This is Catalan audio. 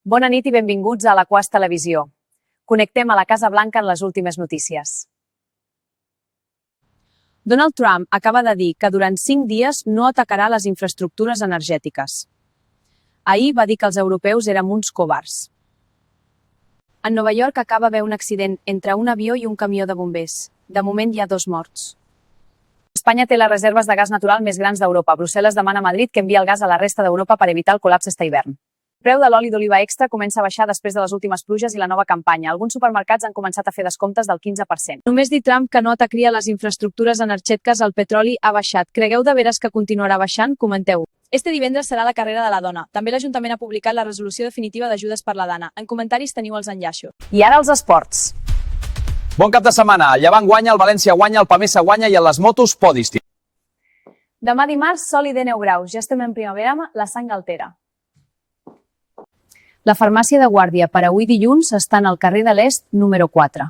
Bona nit i benvinguts a la Quas Televisió. Connectem a la Casa Blanca en les últimes notícies. Donald Trump acaba de dir que durant 5 dies no atacarà les infraestructures energètiques. Ahir va dir que els europeus érem uns covards. En Nova York acaba d'haver un accident entre un avió i un camió de bombers. De moment hi ha 2 morts. Espanya té les reserves de gas natural més grans d'Europa. Brussel·les demana a Madrid que enviï el gas a la resta d'Europa per evitar el col·lapse este hivern. El preu de l'oli d'oliva extra comença a baixar després de les últimes pluges i la nova campanya. Alguns supermercats han començat a fer descomptes del 15%. Només dir Trump que no atacaria les infraestructures energètiques, el petroli ha baixat. Cregueu de veres que continuarà baixant? Comenteu. Este divendres serà la carrera de la dona. També l'Ajuntament ha publicat la resolució definitiva d'ajudes per la dana. En comentaris teniu els enllaços. I ara els esports. Bon cap de setmana. El Llevant guanya, el València guanya, el Pamesa guanya i en les motos podis. Demà dimarts, sol i de 9 graus. Ja estem en primavera, la sang altera. La farmàcia de guàrdia per avui dilluns està en el carrer de l'Est, número 4.